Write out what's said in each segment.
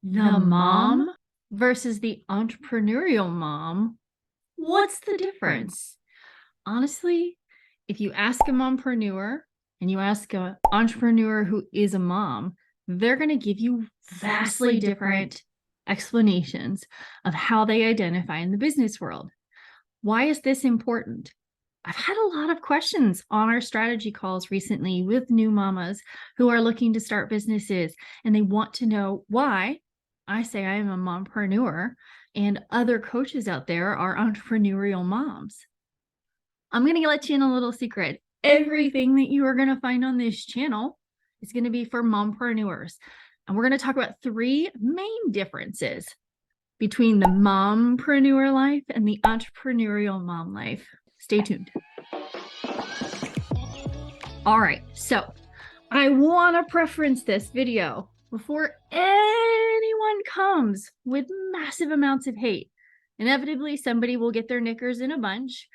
The mom versus the entrepreneurial mom. What's the difference? Honestly, if you ask a mompreneur and you ask an entrepreneur who is a mom, they're going to give you vastly different explanations of how they identify in the business world. Why is this important? I've had a lot of questions on our strategy calls recently with new mamas who are looking to start businesses, and they want to know why I say I am a mompreneur and other coaches out there are entrepreneurial moms. I'm going to let you in a little secret. Everything that you are going to find on this channel is going to be for mompreneurs. And we're going to talk about three main differences between the mompreneur life and the entrepreneurial mom life. Stay tuned. All right, so I want to preference this video before anyone comes with massive amounts of hate. Inevitably, somebody will get their knickers in a bunch,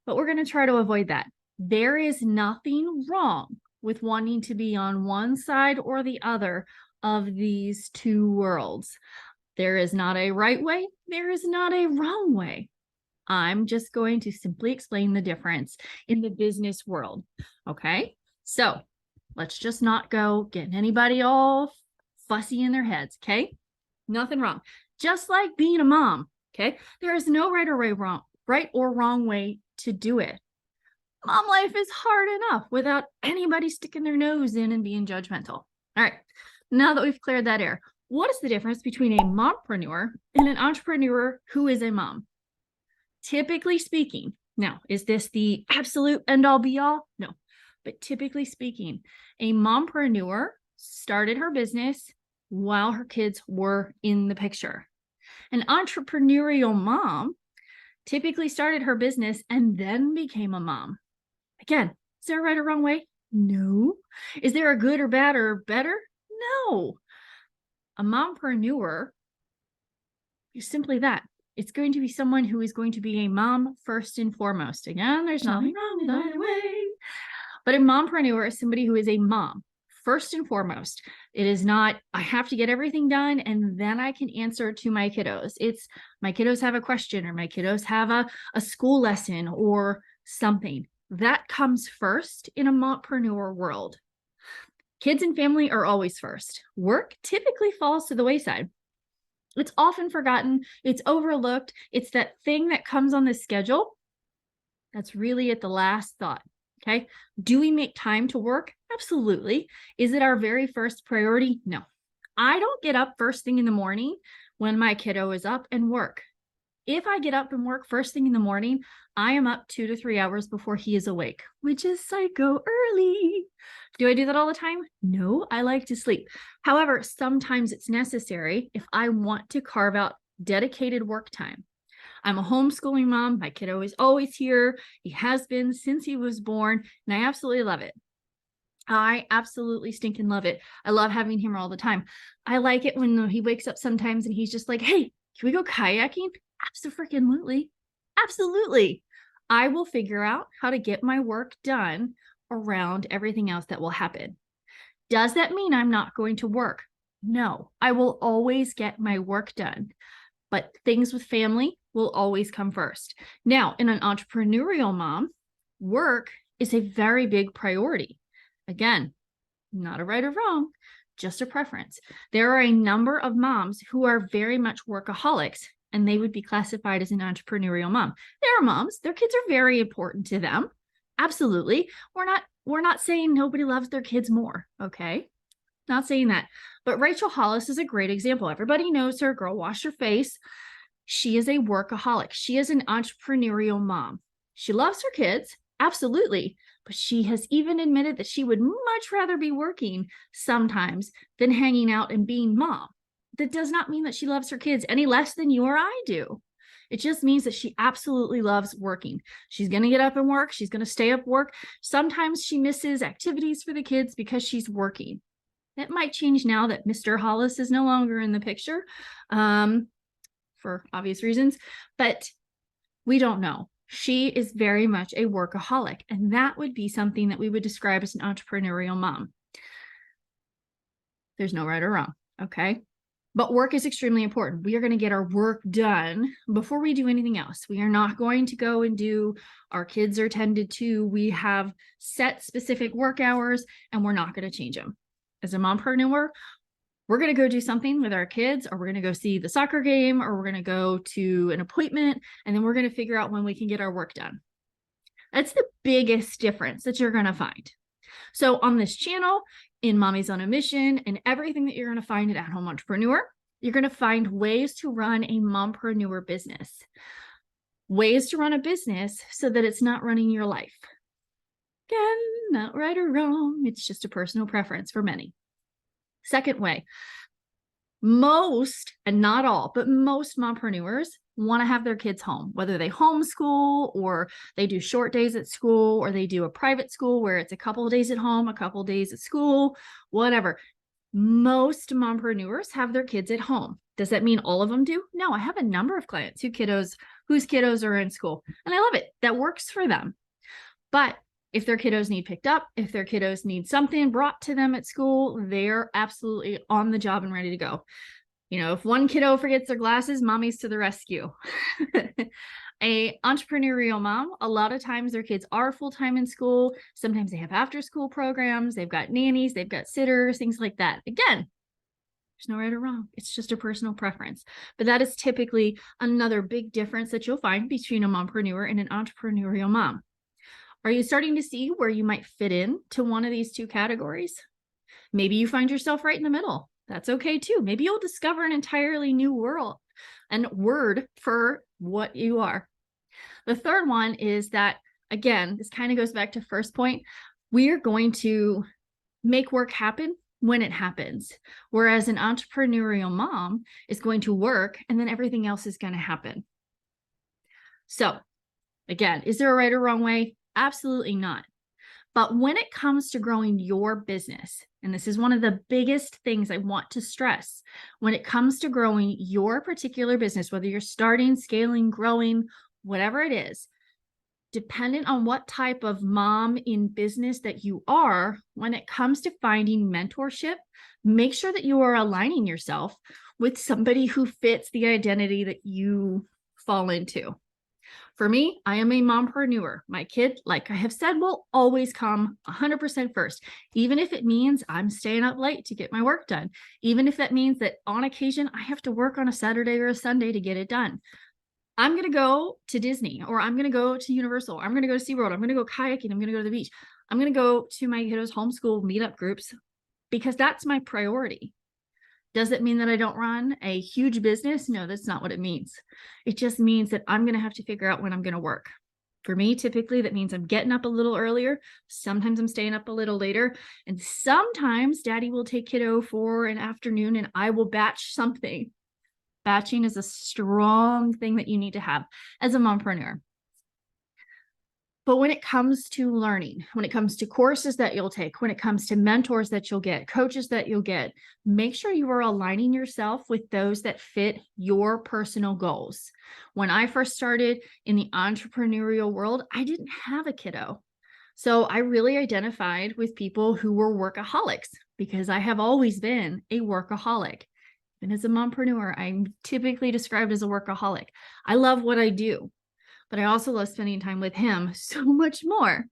but we're going to try to avoid that. There is nothing wrong with wanting to be on one side or the other of these two worlds. There is not a right way. There is not a wrong way. I'm just going to simply explain the difference in the business world. Okay, so let's just not go getting anybody all fussy in their heads. Okay, nothing wrong. Just like being a mom. Okay, there is no right or wrong way to do it. Mom life is hard enough without anybody sticking their nose in and being judgmental. All right, now that we've cleared that air, what is the difference between a mompreneur and an entrepreneur who is a mom? Typically speaking, now, is this the absolute end all be all? No, but typically speaking, a mompreneur started her business while her kids were in the picture. An entrepreneurial mom typically started her business and then became a mom. Again, is there a right or wrong way? No. Is there a good or bad or better? No. A mompreneur is simply that. It's going to be someone who is going to be a mom first and foremost. Again, there's nothing wrong with either way. But a mompreneur is somebody who is a mom first and foremost. It is not, I have to get everything done and then I can answer to my kiddos. It's my kiddos have a question or my kiddos have a school lesson or something. That comes first in a mompreneur world. Kids and family are always first. Work typically falls to the wayside. It's often forgotten. It's overlooked. It's that thing that comes on the schedule that's really at the last thought. Okay. Do we make time to work? Absolutely. Is it our very first priority? No. I don't get up first thing in the morning when my kiddo is up and work. If I get up and work first thing in the morning, I am up 2 to 3 hours before he is awake, which is psycho early. Do I do that all the time? No, I like to sleep. However, sometimes it's necessary if I want to carve out dedicated work time. I'm a homeschooling mom. My kiddo is always here. He has been since he was born, and I absolutely love it. I absolutely stinking love it. I love having him all the time. I like it when he wakes up sometimes and he's just like, hey, can we go kayaking? Absolutely. Absolutely. I will figure out how to get my work done around everything else that will happen. Does that mean I'm not going to work? No, I will always get my work done, but things with family will always come first. Now, in an entrepreneurial mom, work is a very big priority. Again, not a right or wrong, just a preference. There are a number of moms who are very much workaholics, and they would be classified as an entrepreneurial mom. There are moms, their kids are very important to them. Absolutely. We're not saying nobody loves their kids more, okay? Not saying that. But Rachel Hollis is a great example. Everybody knows her, girl, wash your face. She is a workaholic. She is an entrepreneurial mom. She loves her kids, absolutely. But she has even admitted that she would much rather be working sometimes than hanging out and being mom. That does not mean that she loves her kids any less than you or I do. It just means that she absolutely loves working. She's going to get up and work. She's going to stay up work. Sometimes she misses activities for the kids because she's working. That might change now that Mr. Hollis is no longer in the picture for obvious reasons, but we don't know. She is very much a workaholic, and that would be something that we would describe as an entrepreneurial mom. There's no right or wrong, okay? But work is extremely important. We are going to get our work done before we do anything else. We are not going to go and do our kids are tended to. We have set specific work hours and we're not going to change them. As a mompreneur, we're going to go do something with our kids, or we're going to go see the soccer game, or we're going to go to an appointment, and then we're going to figure out when we can get our work done. That's the biggest difference that you're going to find. So on this channel, in Mommies on a Mission, and everything that you're going to find at Home Entrepreneur, you're going to find ways to run a mompreneur business. Ways to run a business so that it's not running your life. Again, not right or wrong. It's just a personal preference for many. Second way, most, and not all, but most mompreneurs want to have their kids home, whether they homeschool or they do short days at school, or they do a private school where it's a couple of days at home, a couple of days at school, whatever. Most mompreneurs have their kids at home. Does that mean all of them do? No, I have a number of clients whose kiddos are in school, and I love it. That works for them. But if their kiddos need picked up, if their kiddos need something brought to them at school, they're absolutely on the job and ready to go. You know, if one kiddo forgets their glasses, mommy's to the rescue. A entrepreneurial mom, a lot of times their kids are full-time in school. Sometimes they have after-school programs. They've got nannies, they've got sitters, things like that. Again, there's no right or wrong. It's just a personal preference. But that is typically another big difference that you'll find between a mompreneur and an entrepreneurial mom. Are you starting to see where you might fit in to one of these two categories? Maybe you find yourself right in the middle. That's okay too. Maybe you'll discover an entirely new world and word for what you are. The third one is that, again, this kind of goes back to first point. We are going to make work happen when it happens. Whereas an entrepreneurial mom is going to work and then everything else is going to happen. So again, is there a right or wrong way? Absolutely not. But when it comes to growing your business, and this is one of the biggest things I want to stress, when it comes to growing your particular business, whether you're starting, scaling, growing, whatever it is, dependent on what type of mom in business that you are, when it comes to finding mentorship, make sure that you are aligning yourself with somebody who fits the identity that you fall into. For me, I am a mompreneur. My kid, like I have said, will always come 100% first, even if it means I'm staying up late to get my work done, even if that means that on occasion I have to work on a Saturday or a Sunday to get it done. I'm going to go to Disney, or I'm going to go to Universal. I'm going to go to SeaWorld. I'm going to go kayaking. I'm going to go to the beach. I'm going to go to my kiddos' homeschool meetup groups because that's my priority. Does it mean that I don't run a huge business? No, that's not what it means. It just means that I'm going to have to figure out when I'm going to work. For me, typically, that means I'm getting up a little earlier. Sometimes I'm staying up a little later. And sometimes daddy will take kiddo for an afternoon and I will batch something. Batching is a strong thing that you need to have as a mompreneur. But when it comes to learning, when it comes to courses that you'll take, when it comes to mentors that you'll get, coaches that you'll get, make sure you are aligning yourself with those that fit your personal goals. When I first started in the entrepreneurial world, I didn't have a kiddo. So I really identified with people who were workaholics because I have always been a workaholic. And as a mompreneur, I'm typically described as a workaholic. I love what I do, but I also love spending time with him so much more.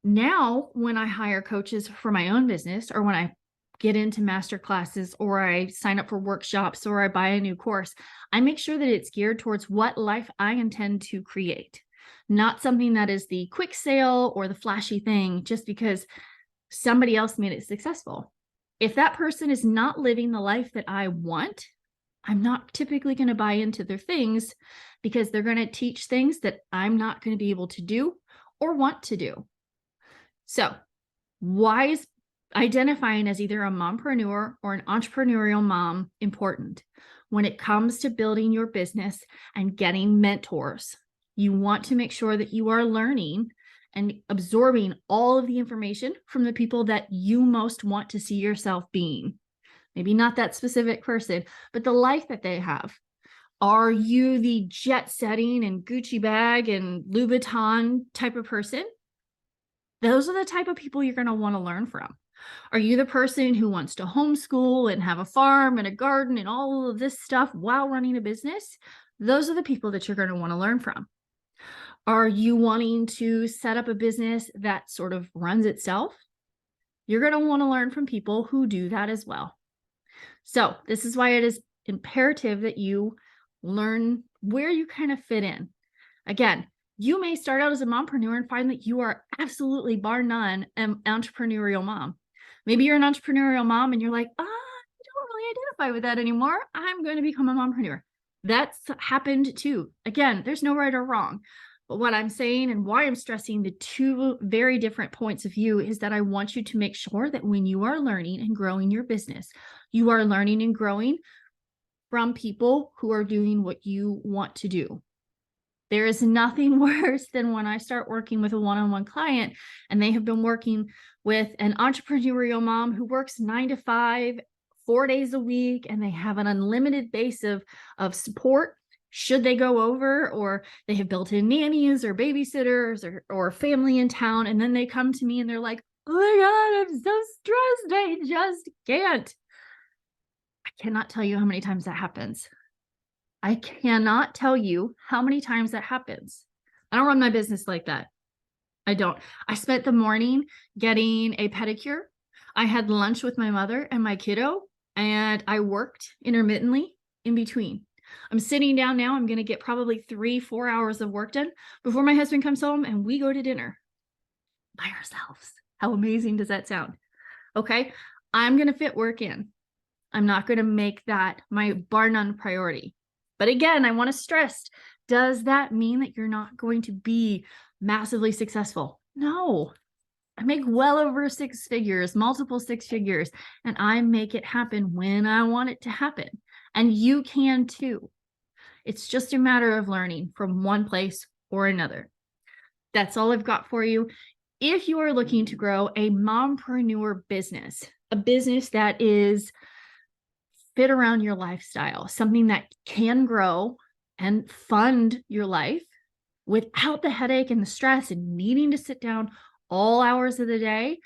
Now, when I hire coaches for my own business, or when I get into master classes, or I sign up for workshops, or I buy a new course, I make sure that it's geared towards what life I intend to create, not something that is the quick sale or the flashy thing just because somebody else made it successful. If that person is not living the life that I want, I'm not typically going to buy into their things because they're going to teach things that I'm not going to be able to do or want to do. So why is identifying as either a mompreneur or an entrepreneurial mom important? When it comes to building your business and getting mentors, you want to make sure that you are learning and absorbing all of the information from the people that you most want to see yourself being. Maybe not that specific person, but the life that they have. Are you the jet setting and Gucci bag and Louboutin type of person? Those are the type of people you're going to want to learn from. Are you the person who wants to homeschool and have a farm and a garden and all of this stuff while running a business? Those are the people that you're going to want to learn from. Are you wanting to set up a business that sort of runs itself? You're going to want to learn from people who do that as well. So this is why it is imperative that you learn where you kind of fit in. Again, you may start out as a mompreneur and find that you are absolutely, bar none, an entrepreneurial mom. Maybe you're an entrepreneurial mom and you're like, I don't really identify with that anymore. I'm going to become a mompreneur. That's happened too. Again, there's no right or wrong. But what I'm saying and why I'm stressing the two very different points of view is that I want you to make sure that when you are learning and growing your business, you are learning and growing from people who are doing what you want to do. There is nothing worse than when I start working with a one-on-one client and they have been working with an entrepreneurial mom who works 9 to 5, 4 days a week, and they have an unlimited base of support should they go over, or they have built-in nannies or babysitters or family in town. And then they come to me and they're like, oh my God, I'm so stressed. I just can't. I cannot tell you how many times that happens. I cannot tell you how many times that happens. I don't run my business like that. I don't. I spent the morning getting a pedicure. I had lunch with my mother and my kiddo, and I worked intermittently in between. I'm sitting down now. I'm going to get probably 3-4 hours of work done before my husband comes home and we go to dinner by ourselves. How amazing does that sound? Okay. I'm going to fit work in. I'm not going to make that my bar none priority. But again, I want to stress, does that mean that you're not going to be massively successful? No. I make well over 6 figures, multiple 6 figures, and I make it happen when I want it to happen. And you can too. It's just a matter of learning from one place or another. That's all I've got for you. If you are looking to grow a mompreneur business, a business that is fit around your lifestyle, something that can grow and fund your life without the headache and the stress and needing to sit down all hours of the day,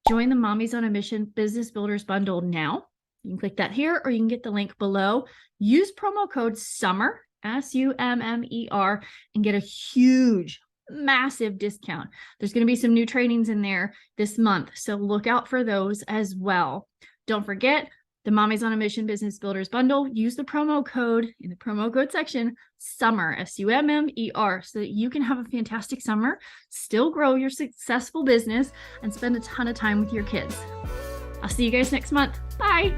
join the Mommies on a Mission Business Builders Bundle now. You can click that here, or you can get the link below. Use promo code SUMMER, SUMMER, and get a huge, massive discount. There's going to be some new trainings in there this month, so look out for those as well. Don't forget, the Mommies on a Mission Business Builders Bundle, use the promo code in the promo code section, SUMMER, SUMMER, so that you can have a fantastic summer, still grow your successful business, and spend a ton of time with your kids. I'll see you guys next month. Bye.